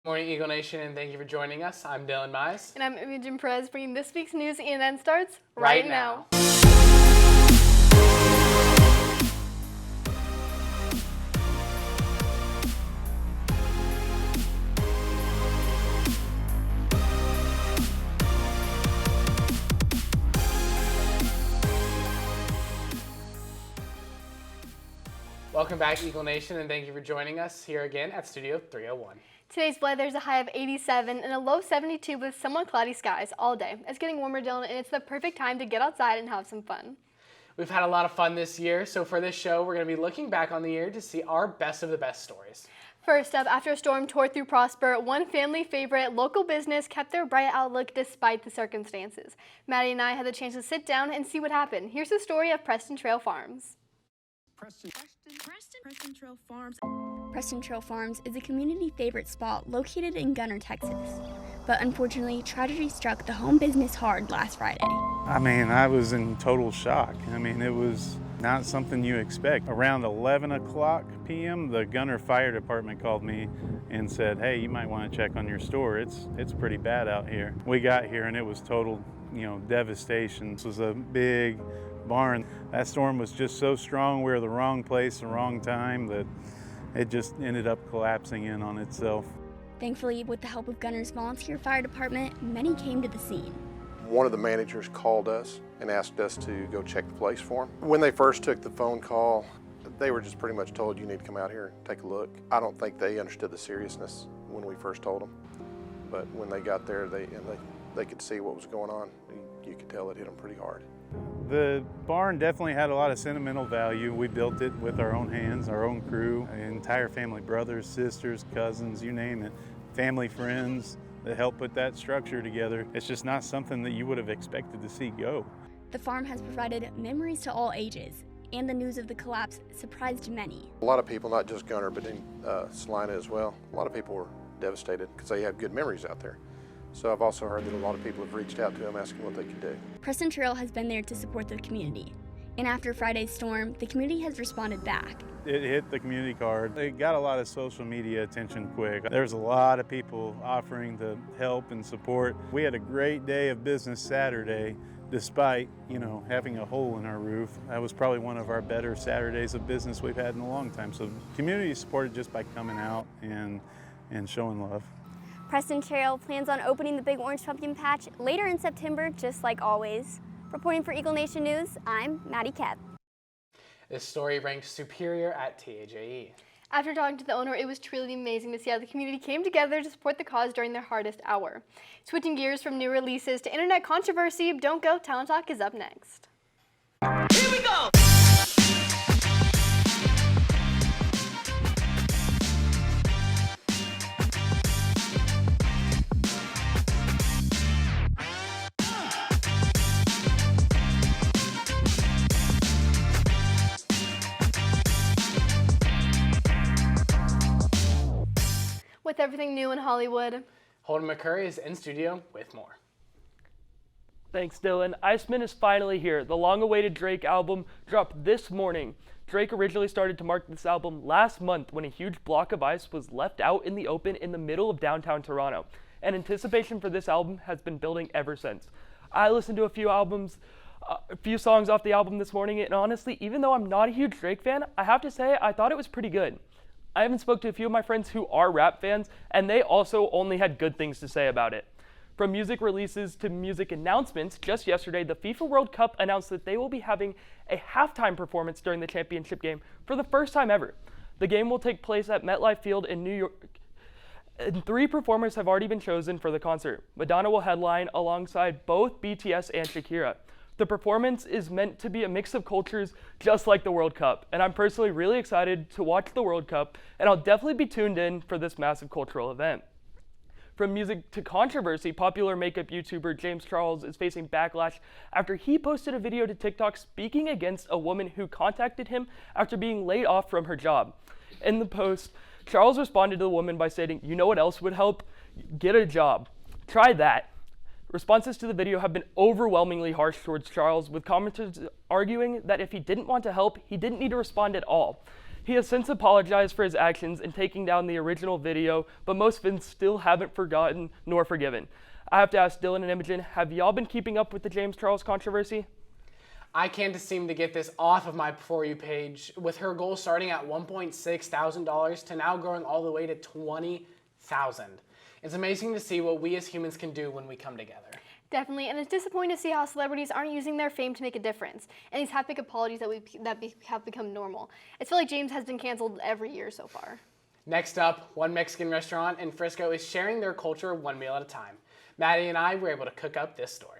Morning, Eagle Nation, and thank you for joining us. I'm Dylan Mize. And I'm Imogen Perez, bringing this week's news, and then starts Right right now. now. Welcome back, Eagle Nation, and thank you for joining us here again at Studio 301. Today's weather is a high of 87 and a low 72 with somewhat cloudy skies all day. It's getting warmer, Dylan, and it's the perfect time to get outside and have some fun. We've had a lot of fun this year, so for this show, we're going to be looking back on the year to see our best of the best stories. First up, after a storm tore through Prosper, one family favorite local business kept their bright outlook despite the circumstances. Maddie and I had the chance to sit down and see what happened. Here's the story of Preston Trail Farms. Preston Trail Farms. Preston Trail Farms is a community favorite spot located in Gunner, Texas. But unfortunately, tragedy struck the home business hard last Friday. I was in total shock. It was not something you expect. Around 11 o'clock p.m., the Gunner Fire Department called me and said, hey, you might want to check on your store. It's pretty bad out here. We got here and it was total, devastation. This was a big barn. That storm was just so strong. We were the wrong place, the wrong time, that it just ended up collapsing in on itself. Thankfully, with the help of Gunner's volunteer fire department, many came to the scene. One of the managers called us and asked us to go check the place for them. When they first took the phone call, they were just pretty much told, you need to come out here and take a look. I don't think they understood the seriousness when we first told them, but when they got there, they could see what was going on. You could tell it hit them pretty hard. The barn definitely had a lot of sentimental value. We built it with our own hands, our own crew, entire family, brothers, sisters, cousins, you name it, family, friends that helped put that structure together. It's just not something that you would have expected to see go. The farm has provided memories to all ages, and the news of the collapse surprised many. A lot of people, not just Gunner, but in Salina as well, a lot of people were devastated because they have good memories out there. So I've also heard that a lot of people have reached out to them asking what they can do. Preston Trail has been there to support the community. And after Friday's storm, the community has responded back. It hit the community card. It got a lot of social media attention quick. There's a lot of people offering to help and support. We had a great day of business Saturday, despite, having a hole in our roof. That was probably one of our better Saturdays of business we've had in a long time. So the community supported just by coming out and showing love. Preston Trail plans on opening the Big Orange Pumpkin Patch later in September, just like always. Reporting for Eagle Nation News, I'm Maddie Kep. This story ranks superior at TAJE. After talking to the owner, it was truly amazing to see how the community came together to support the cause during their hardest hour. Switching gears from new releases to internet controversy, don't go, Talon Talk is up next. Here we go! With everything new in Hollywood, Holden McCurry is in studio with more. Thanks, Dylan. Iceman is finally here. The long-awaited Drake album dropped this morning. Drake originally started to market this album last month when a huge block of ice was left out in the open in the middle of downtown Toronto. And anticipation for this album has been building ever since. I listened to a few songs off the album this morning, and honestly, even though I'm not a huge Drake fan, I have to say I thought it was pretty good. I even spoke to a few of my friends who are rap fans, and they also only had good things to say about it. From music releases to music announcements, just yesterday, the FIFA World Cup announced that they will be having a halftime performance during the championship game for the first time ever. The game will take place at MetLife Field in New York, and 3 performers have already been chosen for the concert. Madonna will headline alongside both BTS and Shakira. The performance is meant to be a mix of cultures just like the World Cup, and I'm personally really excited to watch the World Cup, and I'll definitely be tuned in for this massive cultural event. From music to controversy, popular makeup YouTuber James Charles is facing backlash after he posted a video to TikTok speaking against a woman who contacted him after being laid off from her job. In the post, Charles responded to the woman by stating, "You know what else would help? Get a job. Try that." Responses to the video have been overwhelmingly harsh towards Charles, with commenters arguing that if he didn't want to help, he didn't need to respond at all. He has since apologized for his actions in taking down the original video, but most fans still haven't forgotten nor forgiven. I have to ask Dylan and Imogen, have y'all been keeping up with the James Charles controversy? I can't seem to get this off of my For You page, with her goal starting at $1.6 thousand to now growing all the way to $20,000. It's amazing to see what we as humans can do when we come together. Definitely, and it's disappointing to see how celebrities aren't using their fame to make a difference, and these half-baked apologies have become normal. It's feel like James has been canceled every year so far. Next up, one Mexican restaurant in Frisco is sharing their culture one meal at a time. Maddie and I were able to cook up this story.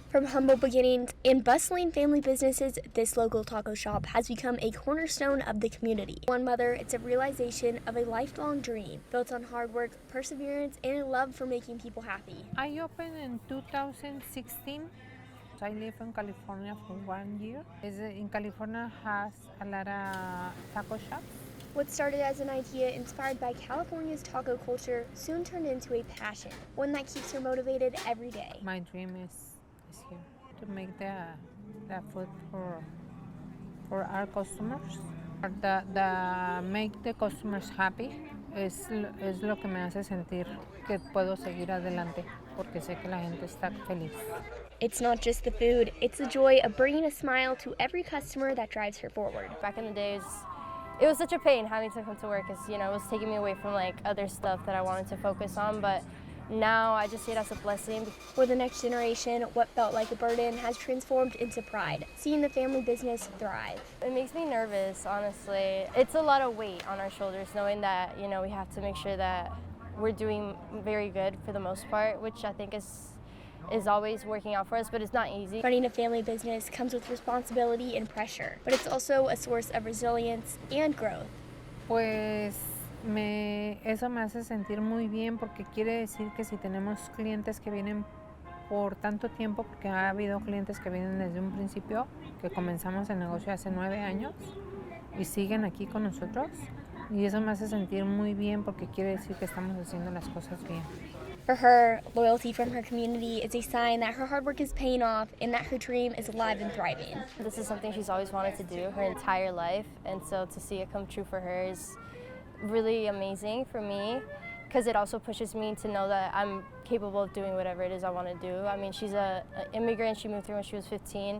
From humble beginnings and bustling family businesses, this local taco shop has become a cornerstone of the community. One mother, it's a realization of a lifelong dream built on hard work, perseverance, and a love for making people happy. I opened in 2016. I live in California for 1 year. In California has a lot of taco shops. What started as an idea inspired by California's taco culture soon turned into a passion, one that keeps her motivated every day. My dream is here to make the food for our customers. The make the customers happy es lo que me hace sentir que puedo seguir adelante porque sé que la gente está feliz. It's not just the food, it's the joy of bringing a smile to every customer that drives her forward. Back in the days, it was such a pain having to come to work because, it was taking me away from like other stuff that I wanted to focus on, but now I just see it as a blessing. For the next generation, what felt like a burden has transformed into pride, seeing the family business thrive. It makes me nervous, honestly. It's a lot of weight on our shoulders knowing that, we have to make sure that we're doing very good for the most part, which I think is always working out for us, but it's not easy. Running a family business comes with responsibility and pressure, but it's also a source of resilience and growth. Pues eso me hace sentir muy bien porque quiere decir que si tenemos clientes que vienen por tanto tiempo, porque ha habido clientes que vienen desde un principio, que comenzamos el negocio hace 9 años y siguen aquí con nosotros, y eso me hace sentir muy bien porque quiere decir que estamos haciendo las cosas bien. For her, loyalty from her community is a sign that her hard work is paying off and that her dream is alive and thriving. This is something she's always wanted to do her entire life, and so to see it come true for her is really amazing for me, because it also pushes me to know that I'm capable of doing whatever it is I want to do. I mean, she's an immigrant. She moved here when she was 15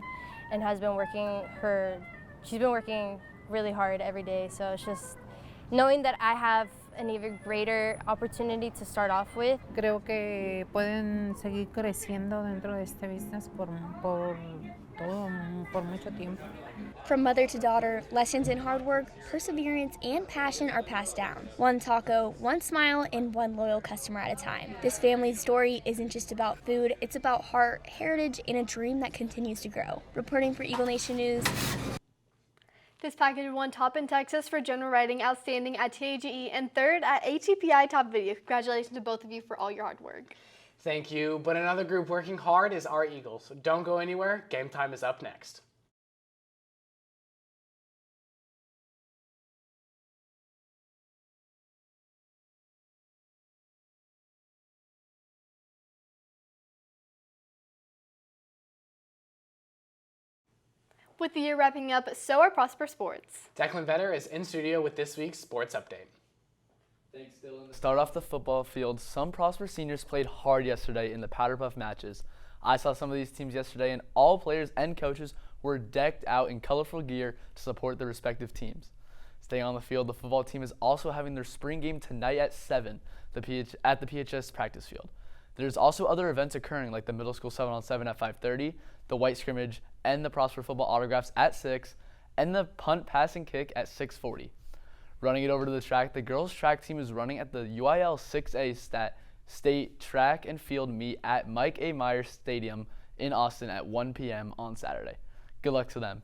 and has been she's been working really hard every day. So it's just knowing that I have an even greater opportunity to start off with. Creo que pueden seguir creciendo dentro de este business por mucho tiempo. From mother to daughter, lessons in hard work, perseverance, and passion are passed down. One taco, one smile, and one loyal customer at a time. This family's story isn't just about food, it's about heart, heritage, and a dream that continues to grow. Reporting for Eagle Nation News. This package won top in Texas for general writing outstanding at TAGE and third at ATPI Top Video. Congratulations to both of you for all your hard work. Thank you, but another group working hard is our Eagles. So don't go anywhere, game time is up next. With the year wrapping up, so are Prosper Sports. Declan Vetter is in studio with this week's sports update. Thanks, Dylan. To start off the football field, some Prosper seniors played hard yesterday in the Powder Puff matches. I saw some of these teams yesterday, and all players and coaches were decked out in colorful gear to support their respective teams. Staying on the field, the football team is also having their spring game tonight at 7 at the PHS practice field. There's also other events occurring, like the middle school 7-on-7 at 5:30, the white scrimmage, and the Prosper football autographs at 6, and the punt, pass, and kick at 6:40. Running it over to the track, the girls' track team is running at the UIL 6A State Track and Field Meet at Mike A. Myers Stadium in Austin at 1 p.m. on Saturday. Good luck to them.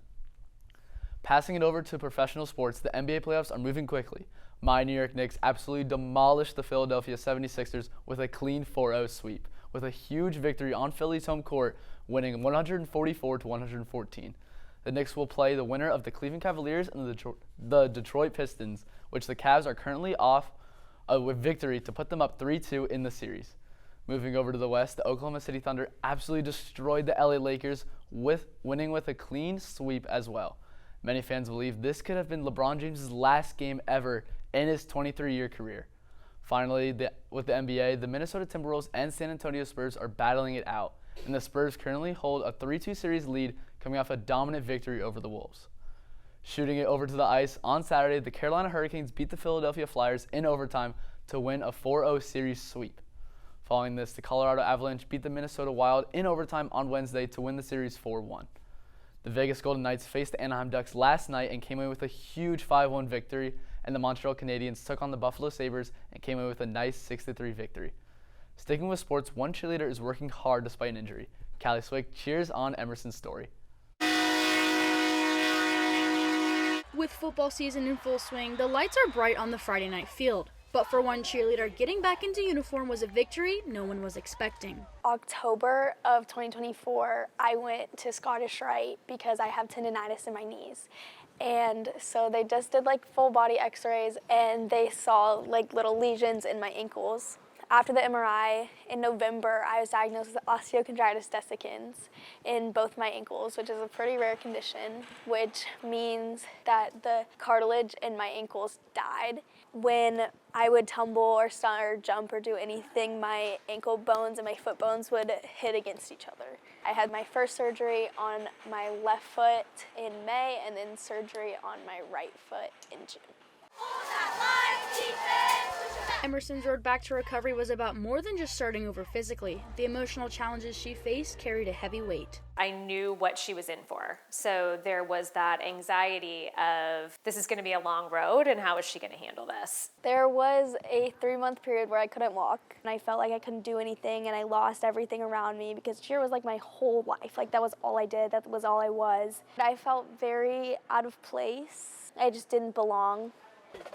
Passing it over to professional sports, the NBA playoffs are moving quickly. My New York Knicks absolutely demolished the Philadelphia 76ers with a clean 4-0 sweep, with a huge victory on Philly's home court, winning 144-114. The Knicks will play the winner of the Cleveland Cavaliers and the Detroit Pistons, which the Cavs are currently off with victory to put them up 3-2 in the series. Moving over to the West, the Oklahoma City Thunder absolutely destroyed the LA Lakers, winning with a clean sweep as well. Many fans believe this could have been LeBron James' last game ever in his 23-year career. Finally, with the NBA, the Minnesota Timberwolves and San Antonio Spurs are battling it out, and the Spurs currently hold a 3-2 series lead coming off a dominant victory over the Wolves. Shooting it over to the ice, on Saturday, the Carolina Hurricanes beat the Philadelphia Flyers in overtime to win a 4-0 series sweep. Following this, the Colorado Avalanche beat the Minnesota Wild in overtime on Wednesday to win the series 4-1. The Vegas Golden Knights faced the Anaheim Ducks last night and came away with a huge 5-1 victory, and the Montreal Canadiens took on the Buffalo Sabres and came away with a nice 6-3 victory. Sticking with sports, one cheerleader is working hard despite an injury. Callie Swick cheers on Emerson's story. With football season in full swing, the lights are bright on the Friday night field. But for one cheerleader, getting back into uniform was a victory no one was expecting. October of 2024, I went to Scottish Rite because I have tendonitis in my knees. And so they just did like full body x-rays and they saw like little lesions in my ankles. After the MRI in November, I was diagnosed with osteochondritis dissecans in both my ankles, which is a pretty rare condition, which means that the cartilage in my ankles died. When I would tumble or stunt or jump or do anything, my ankle bones and my foot bones would hit against each other. I had my first surgery on my left foot in May and then surgery on my right foot in June. Emerson's road back to recovery was about more than just starting over physically. The emotional challenges she faced carried a heavy weight. I knew what she was in for. So there was that anxiety of this is going to be a long road and how is she going to handle this? There was a 3-month period where I couldn't walk and I felt like I couldn't do anything and I lost everything around me because cheer was like my whole life. Like that was all I did, that was all I was. I felt very out of place. I just didn't belong.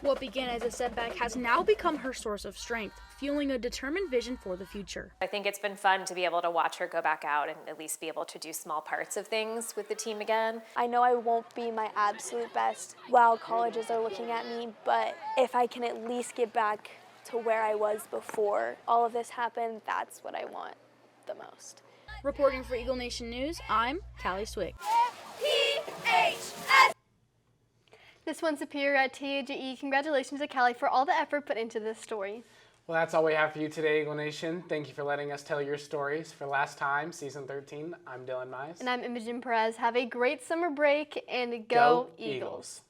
What began as a setback has now become her source of strength, fueling a determined vision for the future. I think it's been fun to be able to watch her go back out and at least be able to do small parts of things with the team again. I know I won't be my absolute best while colleges are looking at me, but if I can at least get back to where I was before all of this happened, that's what I want the most. Reporting for Eagle Nation News, I'm Callie Swick. This one's Superior at TAGE. Congratulations to Callie for all the effort put into this story. Well, that's all we have for you today, Eagle Nation. Thank you for letting us tell your stories. For Last Time, Season 13, I'm Dylan Mize. And I'm Imogen Perez. Have a great summer break and go Eagles.